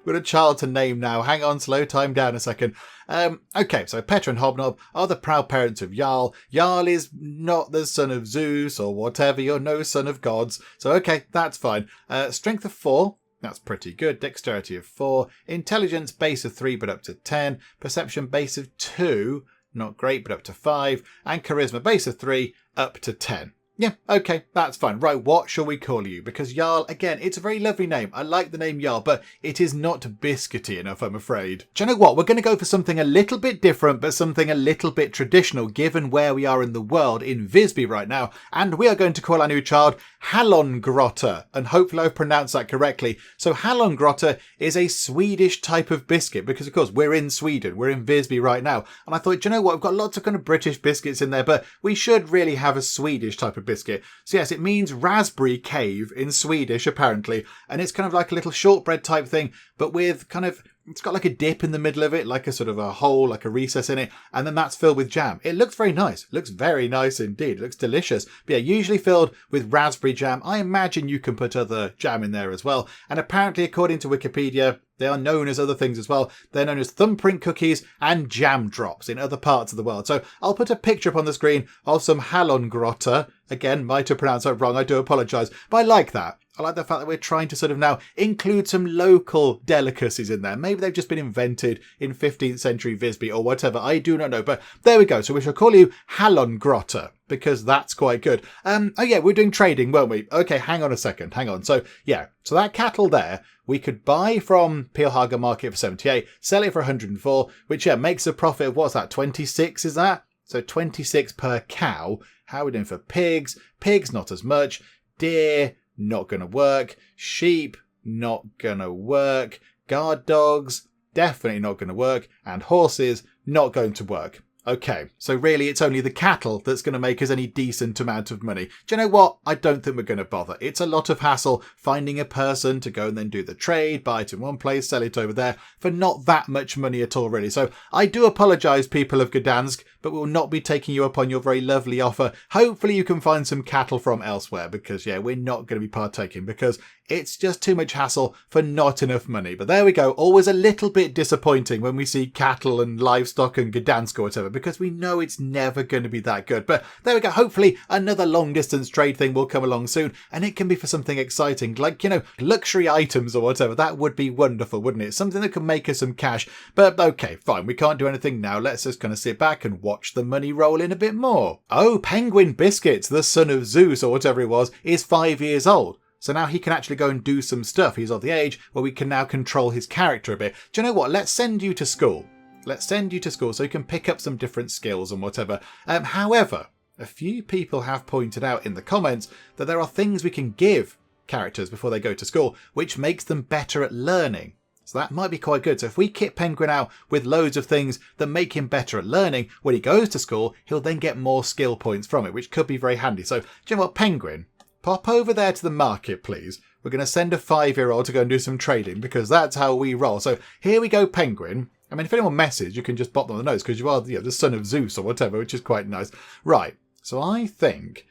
got a child to name now. Hang on, slow time down a second. Okay, so Petra and Hobnob are the proud parents of Jarl. Jarl is not the son of Zeus or whatever. You're no son of gods. So, okay, that's fine. Strength of 4. That's pretty good. Dexterity of 4. Intelligence base of 3 but up to 10. Perception base of 2. Not great but up to 5. And charisma base of 3 up to 10. Yeah, okay, that's fine. Right, what shall we call you? Because Jarl, again, it's a very lovely name. I like the name Jarl, but it is not biscuity enough, I'm afraid. Do you know what? We're going to go for something a little bit different, but something a little bit traditional, given where we are in the world in Visby right now. And we are going to call our new child Hallongrotta. And hopefully I've pronounced that correctly. So Hallongrotta is a Swedish type of biscuit, because of course we're in Sweden. We're in Visby right now. And I thought, do you know what? We've got lots of kind of British biscuits in there, but we should really have a Swedish type of biscuit. So yes, it means raspberry cave in Swedish apparently, and it's kind of like a little shortbread type thing, but with kind of, it's got like a dip in the middle of it, like a sort of a hole, like a recess in it, and then that's filled with jam. It looks very nice. It looks very nice indeed. It looks delicious. But yeah, usually filled with raspberry jam. I imagine you can put other jam in there as well. And apparently, according to Wikipedia, they are known as other things as well. They're known as thumbprint cookies and jam drops in other parts of the world. So I'll put a picture up on the screen of some Hallongrotta. Again, might have pronounced that wrong. I do apologise. But I like that. I like the fact that we're trying to sort of now include some local delicacies in there. Maybe they've just been invented in 15th century Visby or whatever. I do not know. But there we go. So we shall call you Hallongrotta because that's quite good. Oh yeah, we're doing trading, weren't we? Okay, hang on a second. Hang on. So yeah, so that cattle there, we could buy from Pilhaga Market for 78, sell it for 104, which yeah, makes a profit of, what's that, 26 is that? So 26 per cow. How are we doing for pigs? Pigs, not as much. Deer, not going to work. Sheep, not going to work. Guard dogs, definitely not going to work. And horses, not going to work. Okay, so really it's only the cattle that's going to make us any decent amount of money. Do you know what? I don't think we're going to bother. It's a lot of hassle finding a person to go and then do the trade, buy it in one place, sell it over there for not that much money at all, really. So I do apologise, people of Gdansk, but we'll not be taking you up on your very lovely offer. Hopefully you can find some cattle from elsewhere because, yeah, we're not going to be partaking because it's just too much hassle for not enough money. But there we go. Always a little bit disappointing when we see cattle and livestock and Gdansk or whatever, because we know it's never going to be that good. But there we go. Hopefully another long distance trade thing will come along soon, and it can be for something exciting, like, you know, luxury items or whatever. That would be wonderful, wouldn't it? Something that can make us some cash. But okay, fine. We can't do anything now. Let's just kind of sit back and watch the money roll in a bit more. Oh, Penguin Biscuits, the son of Zeus or whatever it was, is 5 years old. So now he can actually go and do some stuff. He's of the age where we can now control his character a bit. Do you know what? Let's send you to school. Let's send you to school so you can pick up some different skills and whatever. However, a few people have pointed out in the comments that there are things we can give characters before they go to school, which makes them better at learning. So that might be quite good. So if we kit Penguin out with loads of things that make him better at learning, when he goes to school, he'll then get more skill points from it, which could be very handy. So do you know what, Penguin? Pop over there to the market, please. We're going to send a 5-year-old to go and do some trading because that's how we roll. So here we go, Penguin. I mean, if anyone messes, you can just pop them on the nose because you are, you know, the son of Zeus or whatever, which is quite nice. Right. So I think,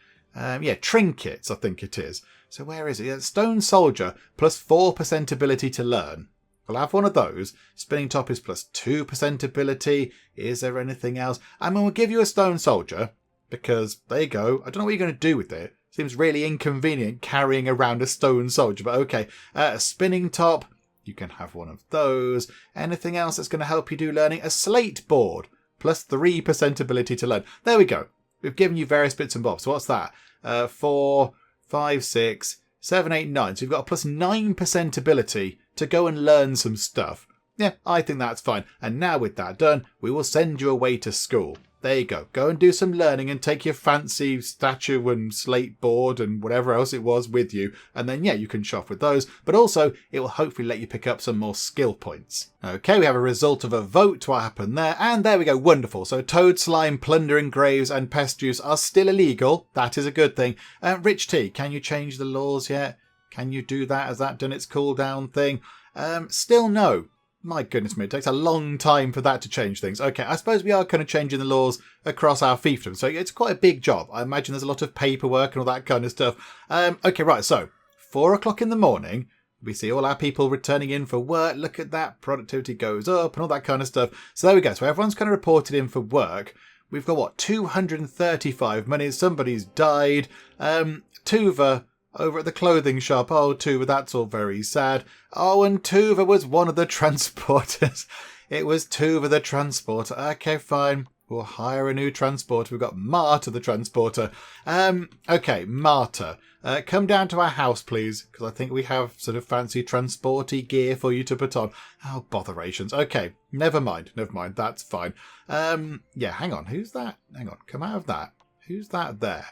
trinkets, I think it is. So where is it? Yeah, Stone Soldier plus 4% ability to learn. We'll have one of those. Spinning Top is plus 2% ability. Is there anything else? I mean, we'll give you a Stone Soldier because there you go. I don't know what you're going to do with it. Seems really inconvenient carrying around a stone soldier, but okay. A spinning top, you can have one of those. Anything else that's going to help you do learning? A slate board, plus 3% ability to learn. There we go. We've given you various bits and bobs. So what's that? 4, 5, 6, 7, 8, 9. So you've got a plus 9% ability to go and learn some stuff. Yeah, I think that's fine. And now with that done, we will send you away to school. There you go. Go and do some learning and take your fancy statue and slate board and whatever else it was with you. And then, yeah, you can shop with those. But also, it will hopefully let you pick up some more skill points. Okay, we have a result of a vote. What happened there? And there we go. Wonderful. So toad, slime, plundering graves and pest juice are still illegal. That is a good thing. Rich tea, can you change the laws yet? Can you do that? Has that done its cooldown thing? Still no. My goodness me, it takes a long time for that to change things. Okay, I suppose we are kind of changing the laws across our fiefdom, so it's quite a big job. I imagine there's a lot of paperwork and all that kind of stuff. Okay, right, so 4 o'clock in the morning, we see all our people returning in for work. Look at that, productivity goes up and all that kind of stuff. So there we go, so everyone's kind of reported in for work. We've got, what, 235 money, somebody's died. Tuva over at the clothing shop. Oh, Tuva, that's all very sad. Oh, and Tuva was one of the transporters. It was Tuva the transporter. Okay, fine. We'll hire a new transporter. We've got Marta the transporter. Okay, Marta. Come down to our house, please, because I think we have sort of fancy transporty gear for you to put on. Oh, botherations. Okay, never mind. That's fine. Yeah, hang on. Who's that? Hang on. Come out of that. Who's that there?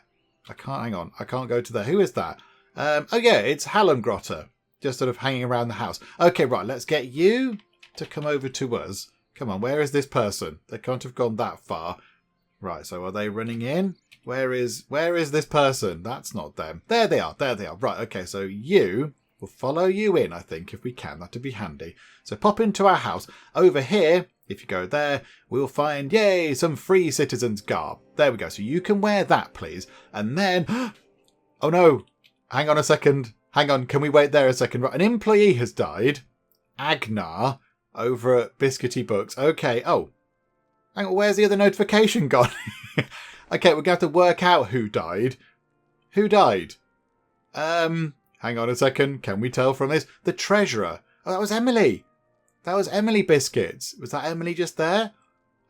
Hang on. I can't go to there. Who is that? Oh, yeah, it's Hallengrotter. Just sort of hanging around the house. Okay, right. Let's get you to come over to us. Come on. Where is this person? They can't have gone that far. Right. So are they running in? Where is this person? That's not them. There they are. Right. Okay. So we'll follow you in, I think, if we can. That'd be handy. So pop into our house. Over here, if you go there, we'll find, yay, some free citizens garb. There we go. So you can wear that, please. And then, oh no, hang on a second. Hang on. Can we wait there a second? Right. An employee has died. Agnar over at Biscuity Books. Okay. Oh, hang on. Where's the other notification gone? Okay, we're going to have to work out who died. Who died? Hang on a second. Can we tell from this? The treasurer. Oh, that was Emily. That was Emily Biscuits. Was that Emily just there?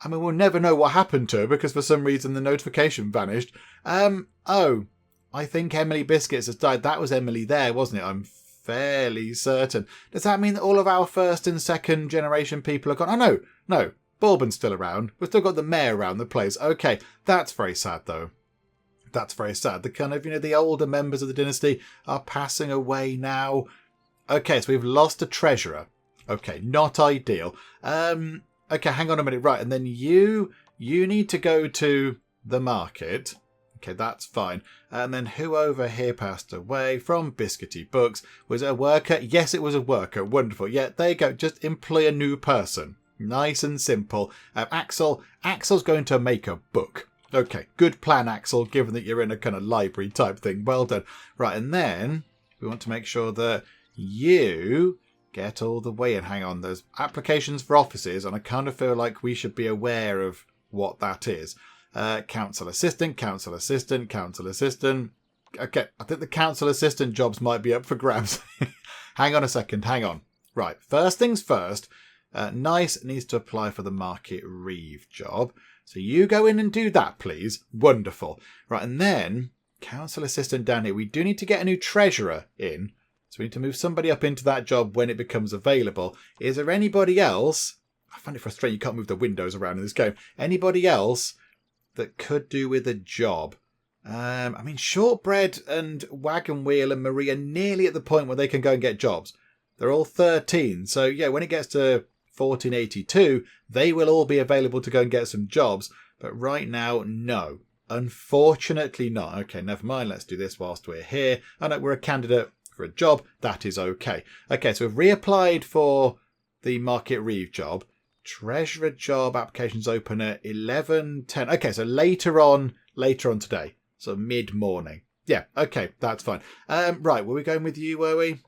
I mean, we'll never know what happened to her because for some reason the notification vanished. Oh, I think Emily Biscuits has died. That was Emily there, wasn't it? I'm fairly certain. Does that mean that all of our first and second generation people are gone? Oh, no. Bourbon's still around. We've still got the mayor around the place. Okay, that's very sad, though. That's very sad. The kind of, the older members of the dynasty are passing away now. Okay, so we've lost a treasurer. Okay, not ideal. Okay, hang on a minute. Right, and then you need to go to the market. Okay, that's fine. And then who over here passed away from Biscuity Books? Was it a worker? Yes, it was a worker. Wonderful. Yeah, there you go. Just employ a new person. Nice and simple. Axel's going to make a book. Okay, good plan, Axel, given that you're in a kind of library type thing. Well done. Right, and then we want to make sure that you get all the way in. Hang on, there's applications for offices, and I kind of feel like we should be aware of what that is. Council assistant. Okay, I think the council assistant jobs might be up for grabs. Hang on a second, hang on. Right, first things first. Nice needs to apply for the market reeve job. So you go in and do that, please. Wonderful. Right, and then council assistant down here. We do need to get a new treasurer in. So we need to move somebody up into that job when it becomes available. Is there anybody else? I find it frustrating you can't move the windows around in this game. Anybody else that could do with a job? I mean, Shortbread and Wagon Wheel and Marie are nearly at the point where they can go and get jobs. They're all 13. So, yeah, when it gets to 1482, they will all be available to go and get some jobs. But right now, no. Unfortunately not. Okay, never mind. Let's do this whilst we're here. I know we're a candidate for a job. That is okay. Okay, so we've reapplied for the market reeve job. Treasurer job applications open at 11:10. Okay, so later on today. So mid-morning. Yeah, okay, that's fine. Right, were we going with you, were we?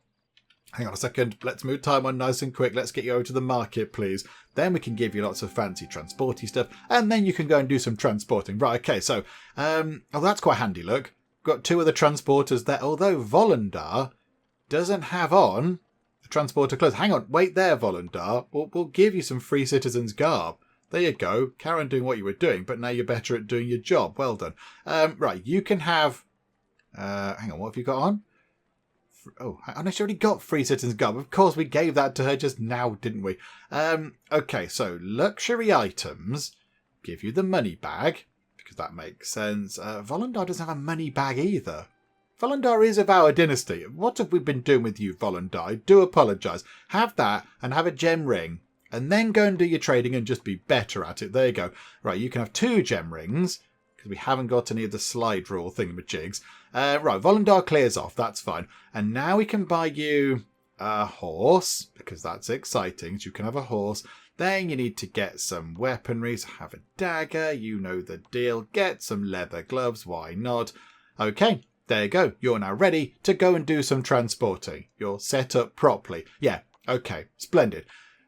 Hang on a second. Let's move time on nice and quick. Let's get you over to the market, please. Then we can give you lots of fancy transporty stuff. And then you can go and do some transporting. Right, okay. So, oh, that's quite handy, look. Got two of the transporters there. Although Volundar doesn't have on the transporter clothes. Hang on. Wait there, Volundar. We'll give you some free citizens garb. There you go. Carry on doing what you were doing, but now you're better at doing your job. Well done. Right, you can have... hang on, what have you got on? Oh, I know she already got free citizens garb. Of course, we gave that to her just now, didn't we? Okay, so luxury items give you the money bag, because that makes sense. Volundar doesn't have a money bag either. Volundar is of our dynasty. What have we been doing with you, Volundar? I do apologise. Have that and have a gem ring, and then go and do your trading and just be better at it. There you go. Right, you can have 2 gem rings, because we haven't got any of the slide rule thingamajigs. Right, Volundar clears off. That's fine. And now we can buy you a horse, because that's exciting. So you can have a horse. Then you need to get some weaponry. So have a dagger. You know the deal. Get some leather gloves. Why not? Okay, there you go. You're now ready to go and do some transporting. You're set up properly. Yeah, okay, splendid.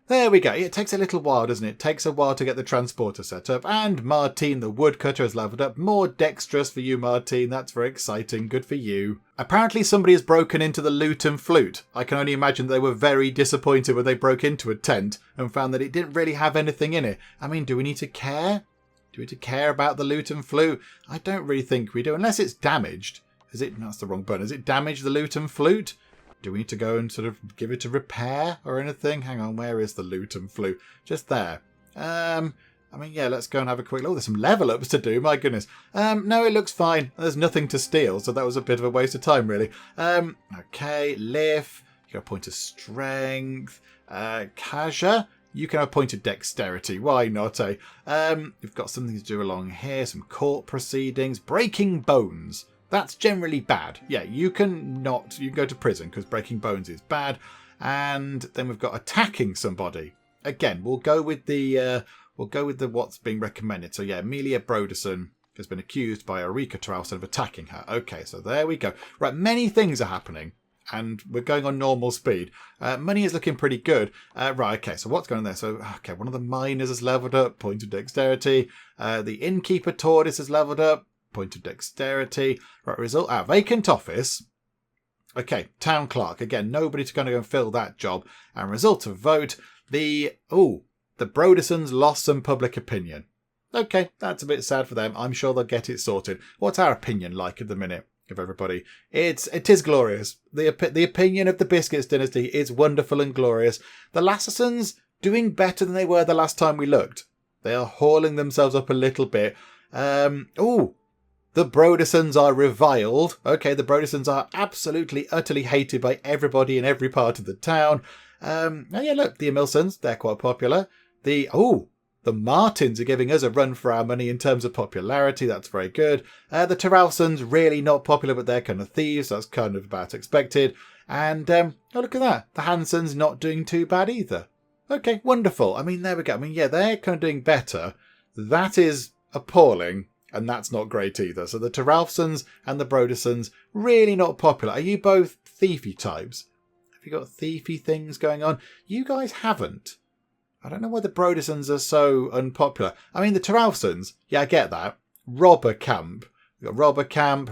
There we go. It takes a little while, doesn't it? It takes a while to get the transporter set up. And Martine the woodcutter has leveled up. More dexterous for you, Martine. That's very exciting. Good for you. Apparently somebody has broken into the Lute and Flute. I can only imagine they were very disappointed when they broke into a tent and found that it didn't really have anything in it. I mean, do we need to care? Do we need to care about the loot and flute? I don't really think we do, unless it's damaged. Is it? No, that's the wrong button. Is it damaged, the loot and flute? Do we need to go and sort of give it a repair or anything? Hang on, where is the loot and flute? Just there. I mean, yeah, let's go and have a quick look. Oh, there's some level ups to do, my goodness. No, it looks fine. There's nothing to steal, so that was a bit of a waste of time, really. Okay, Liff, you got a point of strength. Kaja, you can have a point of dexterity. Why not, eh? We've got something to do along here, some court proceedings. Breaking bones. That's generally bad. Yeah, you can go to prison because breaking bones is bad. And then we've got attacking somebody. Again, we'll go with the what's being recommended. So yeah, Amelia Broderson has been accused by Ulrika Trausen of attacking her. Okay, so there we go. Right, many things are happening. And we're going on normal speed. Money is looking pretty good. Right, okay, so what's going on there? So, okay, one of the miners has leveled up, point of dexterity. The innkeeper tortoise has leveled up, point of dexterity. Right, result, vacant office. Okay, town clerk. Again, nobody to kind of go and fill that job. And result of vote, the Brodersons lost some public opinion. Okay, that's a bit sad for them. I'm sure they'll get it sorted. What's our opinion like at the minute? Of everybody, it is glorious. The opinion of the Biscuits dynasty is wonderful and glorious. The Lassassons doing better than they were the last time we looked. They are hauling themselves up a little bit. The Brodersons are reviled. Okay, the Brodersons are absolutely utterly hated by everybody in every part of the town. Oh yeah, look, the Emilsons, they're quite popular. The Martins are giving us a run for our money in terms of popularity. That's very good. The Terralsons, really not popular, but they're kind of thieves. That's kind of about expected. And, look at that. The Hansons not doing too bad either. Okay, wonderful. I mean, there we go. I mean, yeah, they're kind of doing better. That is appalling, and that's not great either. So the Terralsons and the Brodersons, really not popular. Are you both thiefy types? Have you got thiefy things going on? You guys haven't. I don't know why the Brodersons are so unpopular. I mean, the Terralsons, yeah, I get that. Robber camp. We've got robber camp,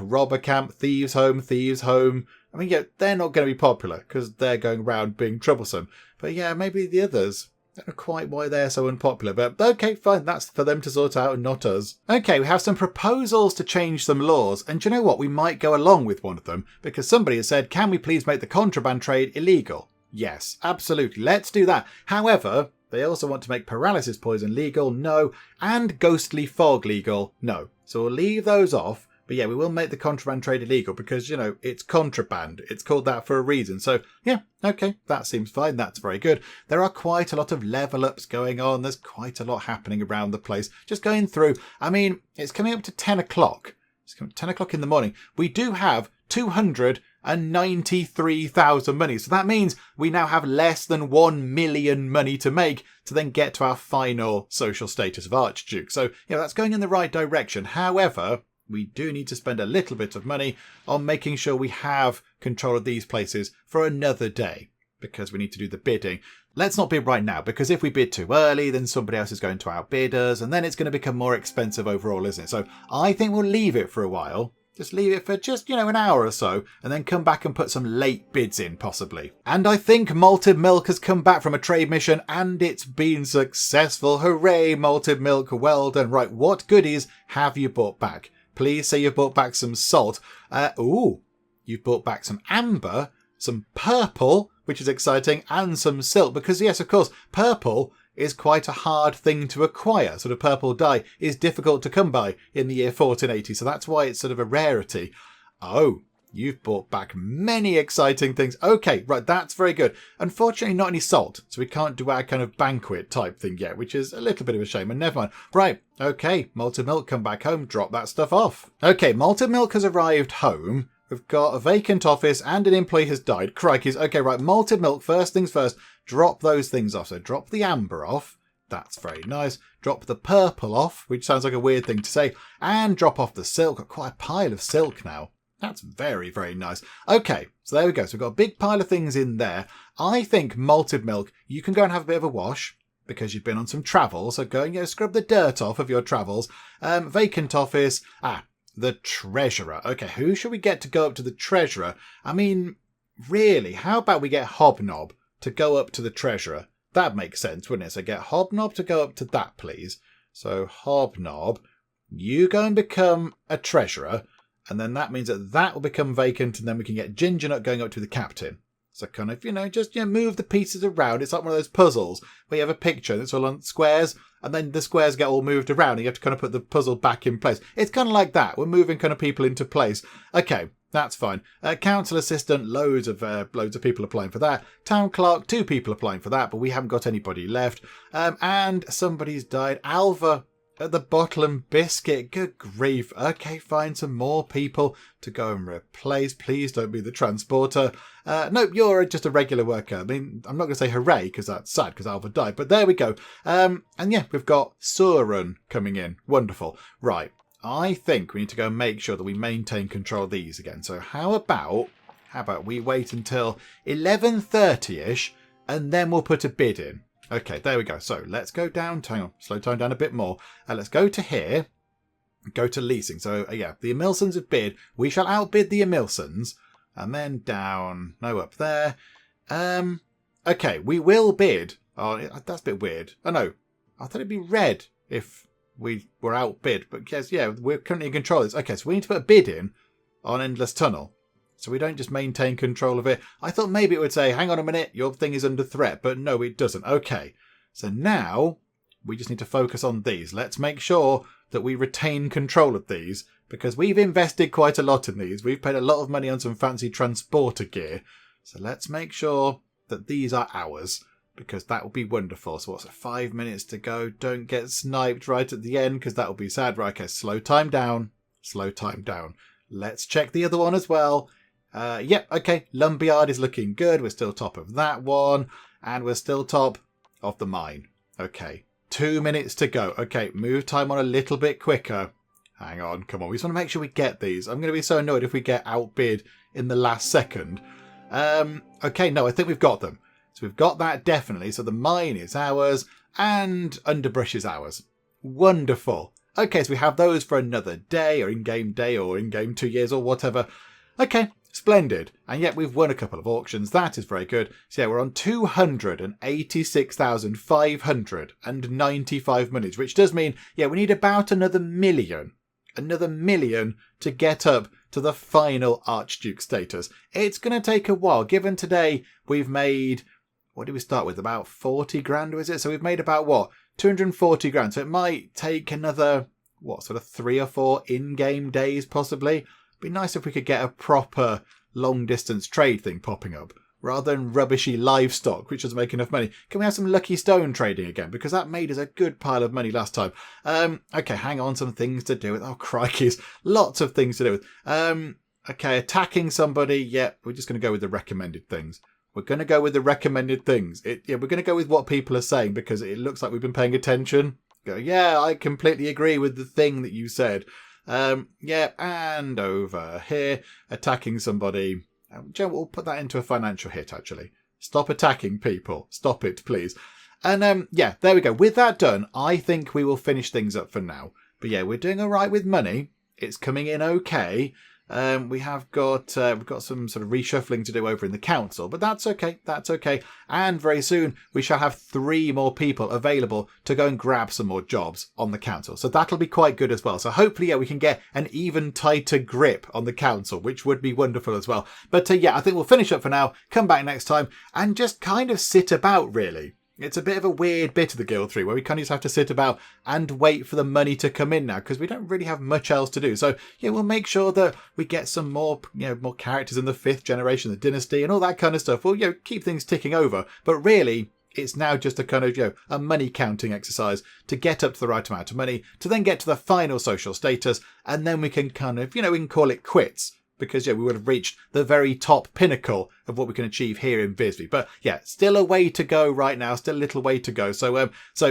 thieves home. I mean, yeah, they're not going to be popular because they're going around being troublesome. But yeah, maybe the others. I don't know quite why they're so unpopular. But okay, fine. That's for them to sort out and not us. Okay, we have some proposals to change some laws. And do you know what? We might go along with one of them because somebody has said, can we please make the contraband trade illegal? Yes, absolutely. Let's do that. However, they also want to make paralysis poison legal, no, and ghostly fog legal, no. So we'll leave those off, but yeah, we will make the contraband trade illegal because, you know, it's contraband. It's called that for a reason. So yeah, okay, that seems fine. That's very good. There are quite a lot of level ups going on. There's quite a lot happening around the place. Just going through. I mean, it's coming up to 10 o'clock. It's coming 10 o'clock in the morning. We do have 293,000 money. So that means we now have less than 1 million money to make to then get to our final social status of archduke. So, yeah, that's going in the right direction. However, we do need to spend a little bit of money on making sure we have control of these places for another day because we need to do the bidding. Let's not bid right now because if we bid too early, then somebody else is going to outbid us and then it's going to become more expensive overall, isn't it? So I think we'll leave it for a while. Just leave it for just, an hour or so and then come back and put some late bids in, possibly. And I think Malted Milk has come back from a trade mission and it's been successful. Hooray, Malted Milk. Well done. Right, what goodies have you brought back? Please say you've brought back some salt. You've brought back some amber, some purple, which is exciting, and some silk. Because, yes, of course, purple is quite a hard thing to acquire. Sort of purple dye is difficult to come by in the year 1480, so that's why it's sort of a rarity. Oh, you've brought back many exciting things. Okay, right, that's very good. Unfortunately, not any salt, so we can't do our kind of banquet type thing yet, which is a little bit of a shame, and never mind. Right, okay, Malted Milk, come back home, drop that stuff off. Okay, Malted Milk has arrived home. We've got a vacant office and an employee has died. Crikeys. Okay, right, Malted Milk, first things first. Drop those things off. So drop the amber off. That's very nice. Drop the purple off, which sounds like a weird thing to say. And drop off the silk. Got quite a pile of silk now. That's very, very nice. Okay, so there we go. So we've got a big pile of things in there. I think Malted Milk, you can go and have a bit of a wash because you've been on some travel. So go and scrub the dirt off of your travels. Vacant office. The treasurer. Okay, who should we get to go up to the treasurer? I mean, really, how about we get Hobnob to go up to the treasurer? That makes sense, wouldn't it? So get Hobnob to go up to that, please. So Hobnob, you go and become a treasurer, and then that means that will become vacant, and then we can get Ginger Nut going up to the captain. So kind of, just move the pieces around. It's like one of those puzzles where you have a picture and it's all on squares, and then the squares get all moved around and you have to kind of put the puzzle back in place. It's kind of like that. We're moving kind of people into place. Okay, that's fine. Council assistant, loads of people applying for that. Town clerk, 2 people applying for that, but we haven't got anybody left. And somebody's died. Alva at the bottle and biscuit. Good grief. Okay, find some more people to go and replace. Please don't be the transporter. No, you're just a regular worker. I mean, I'm not going to say hooray because that's sad because Alva died, but there we go. And yeah, we've got Suren coming in. Wonderful. Right. I think we need to go and make sure that we maintain control of these again. So how about we wait until 11:30ish and then we'll put a bid in. Okay, there we go. So let's go down. Hang on, slow time down a bit more. Let's go to here. Go to leasing. So yeah, the Emilsons have bid. We shall outbid the Emilsons. And then down. No, up there. Okay, we will bid. Oh, that's a bit weird. Oh no, I thought it'd be red if we were outbid. But yes, yeah, we're currently in control of this. Okay, so we need to put a bid in on Endless Tunnel. So we don't just maintain control of it. I thought maybe it would say, hang on a minute, your thing is under threat. But no, it doesn't. Okay. So now we just need to focus on these. Let's make sure that we retain control of these because we've invested quite a lot in these. We've paid a lot of money on some fancy transporter gear. So let's make sure that these are ours because that will be wonderful. So what's it, 5 minutes to go? Don't get sniped right at the end because that will be sad. Right, okay, slow time down. Slow time down. Let's check the other one as well. Yep, okay, lumberyard is looking good. We're still top of that one. And we're still top of the mine. Okay, 2 minutes to go. Okay, move time on a little bit quicker. Hang on, come on. We just want to make sure we get these. I'm going to be so annoyed if we get outbid in the last second. Okay, no, I think we've got them. So we've got that definitely. So the mine is ours and underbrush is ours. Wonderful. Okay, so we have those for another day or in-game day or in-game 2 years or whatever. Okay. Splendid. And yet we've won a couple of auctions. That is very good. So yeah, we're on 286,595 monies, which does mean, yeah, we need about another million. Another million to get up to the final archduke status. It's going to take a while. Given today we've made, what did we start with? About 40 grand, was it? So we've made about, what, 240 grand. So it might take another, what, sort of 3 or 4 in-game days possibly. Be nice if we could get a proper long-distance trade thing popping up, rather than rubbishy livestock, which doesn't make enough money. Can we have some lucky stone trading again? Because that made us a good pile of money last time. Okay, hang on, some things to do with. Oh, crikeys. Lots of things to do with. Okay, attacking somebody. Yeah, we're just going to go with the recommended things. We're going to go with the recommended things. Yeah, we're going to go with what people are saying because it looks like we've been paying attention. Go, yeah, I completely agree with the thing that you said. Yeah, and over here, attacking somebody. Joe, we'll put that into a financial hit, actually. Stop attacking people. Stop it, please. And, yeah, there we go. With that done, I think we will finish things up for now. But yeah, we're doing all right with money. It's coming in okay. We've got some sort of reshuffling to do over in the council, but that's okay. That's okay. And very soon we shall have 3 more people available to go and grab some more jobs on the council. So that'll be quite good as well. So hopefully, yeah, we can get an even tighter grip on the council, which would be wonderful as well. But yeah, I think we'll finish up for now. Come back next time and just kind of sit about, really. It's a bit of a weird bit of the Guild 3 where we kind of just have to sit about and wait for the money to come in now because we don't really have much else to do. So yeah, we'll make sure that we get some more, more characters in the 5th generation, the Dynasty and all that kind of stuff. We'll, keep things ticking over. But really, it's now just a kind of, a money counting exercise to get up to the right amount of money, to then get to the final social status. And then we can kind of, we can call it quits. Because, we would have reached the very top pinnacle of what we can achieve here in Bisbee. But, yeah, still a way to go right now. Still a little way to go. So,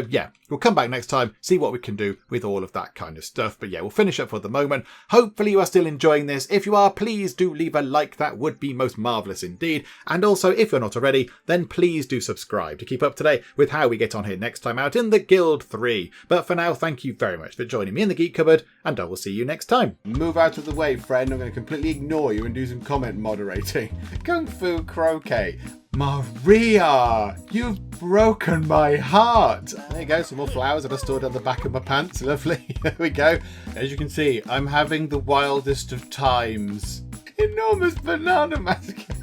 yeah, we'll come back next time, see what we can do with all of that kind of stuff. But, yeah, we'll finish up for the moment. Hopefully you are still enjoying this. If you are, please do leave a like. That would be most marvellous indeed. And also, if you're not already, then please do subscribe to keep up to date with how we get on here next time out in the Guild 3. But for now, thank you very much for joining me in the Geek Cupboard, and I will see you next time. Move out of the way, friend. I'm going to completely ignore you and do some comment moderating. Kung Fu Croquet. Maria! You've broken my heart. There you go, some more flowers that I stored on the back of my pants. Lovely. There we go. As you can see, I'm having the wildest of times. Enormous banana massacre.